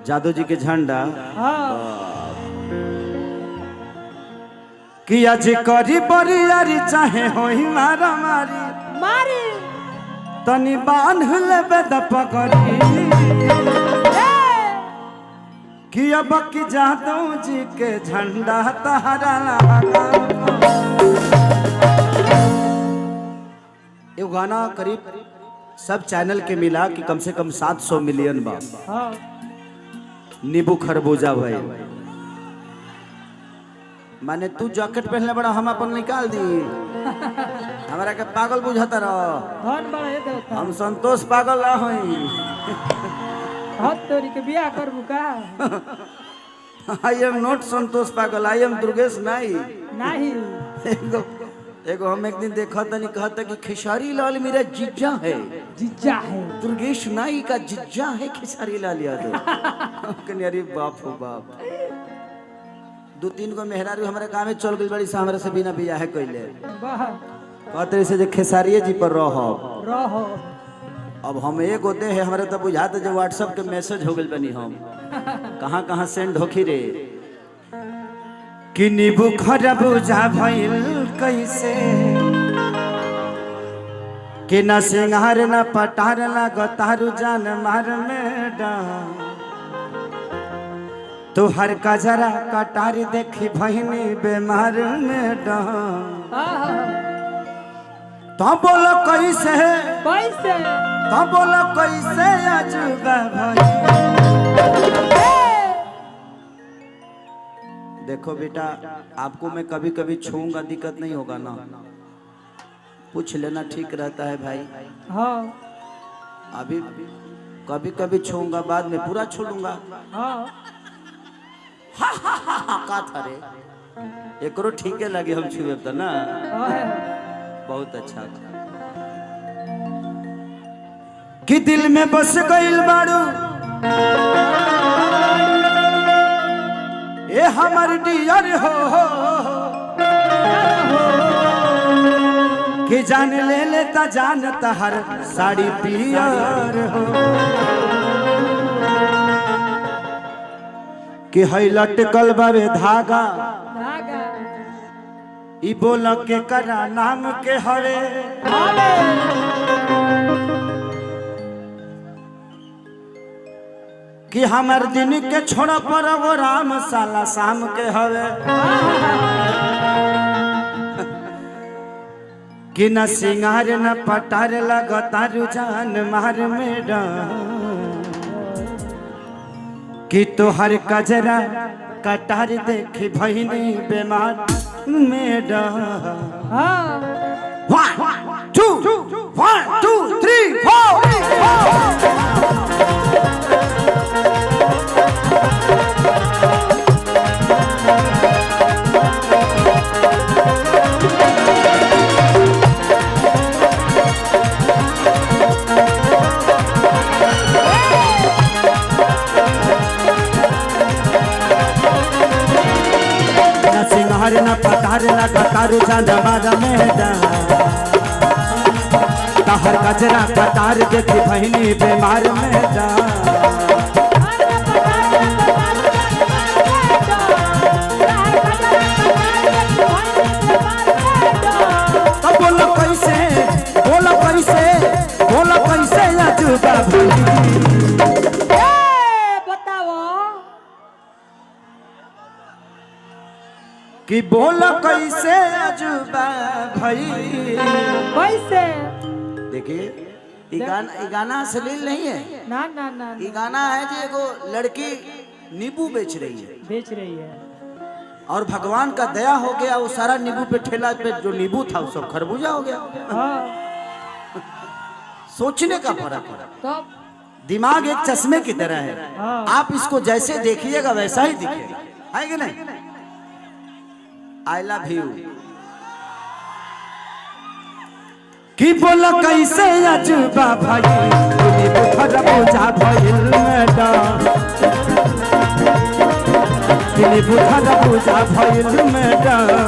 जादू जी के झंडा कि आज करी बरियारी चाहे होई मारा मारी मारी तनी बांध लेबे द पकड़ी कि अब की जादू जी के झंडा तहरा लगा। ये गाना करीब सब चैनल के मिला कि कम से कम 700 मिलियन बा। नींबू खरबूजा भाई माने तू जैकेट पहनले बड़ा हम अपन निकाल दी हमारा के पागल बुझाता रहो। हम संतोष पागल ना होई तोरी के बियाह करबू का। आई एम नॉट संतोष पागल, आई एम दुर्गेश नहीं। एगो हम एक दिन देखा तनी कहता कि खेसारी लाल मेरा जीजा है। जीजा है दुर्गेश नाई का जीजा है खेसारी लाल यादव। अरे बाप हो बाप, 2-3 गो मेहरारू हमारे गाँव में चल गई बड़ी से हमारे से बिना बियाह है कैले कहते से खेसारिये जी पर रहो। अब हम एक होते हैं हमारे तो बुझाते जो व्हाट्सएप के मैसेज हो गए बनी हम कहाँ कहाँ सेंड होखी रे कि नींबू खरबूजा भइल कैसे कि न सिंगार न पटार लगतारू जान मार में तू हर कजरा कटार देखी भइनी बेमार में तो बोलो कैसे कैसे तो बोलो कैसे अजूबा भाई। देखो बेटा आपको मैं कभी कभी छूऊंगा दिक्कत नहीं होगा ना, पूछ लेना ठीक रहता है भाई। हाँ अभी कभी कभी छूऊंगा बाद में पूरा छोड़ूंगा। हाँ का था रे एकरो ठीक है लगे हम छुए तो ना बहुत अच्छा कि दिल में बस गइल बाड़ू ए हमर डियर हो कि जान ले लेता जानता हर साड़ी पियर हो कि है लटकल बाबे धागा ई बोल के करा नाम के हरे कि हमार दिन के छोड़ा पर वो राम साला शाम के हवे कि न सिंगार न पटार लगता रुझान मार में कि तो हर कजरा कटार देखी भइनी बेमार में 1 2 3 4 हर न पतार लगातार जान में हर कचरा कतार देखी बहनी बीमार में तो बोलो कैसे अजूबा कि बोलो कैसे अजूबा भाई कैसे। देखिए गाना अश्लील नहीं है ना ना ना ये गाना है जो एगो लड़की नींबू बेच रही है और भगवान का दया हो गया वो सारा नींबू पे ठेला पे जो नींबू था वो सब खरबूजा हो गया। सोचने का फर्क है। दिमाग एक चश्मे की तरह है, आप इसको जैसे देखिएगा वैसा ही दिखेगा, है कि नहीं। आई लव यू कि बोला कैसे अजूबा भाई नींबू खरबूजा भइल मैडम नींबू खरबूजा भइल मैडम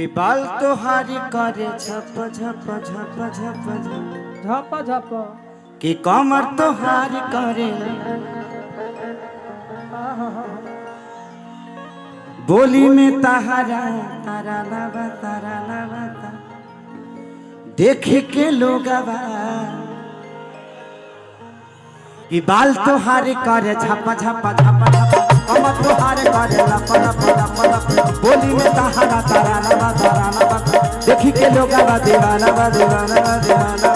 कि बाल तोहारी करे झप झप झप झप झप झप झप कि कमर तोहारी करे बोली में तहारा तारा लावा देख के लोग कि बाल तोहारे करे झपा झपा झपा झपा कमर तोहारे करे लप लप लप लप बोली में तहारा तारा लावा देख के लोग दीवाना दीवाना दीवाना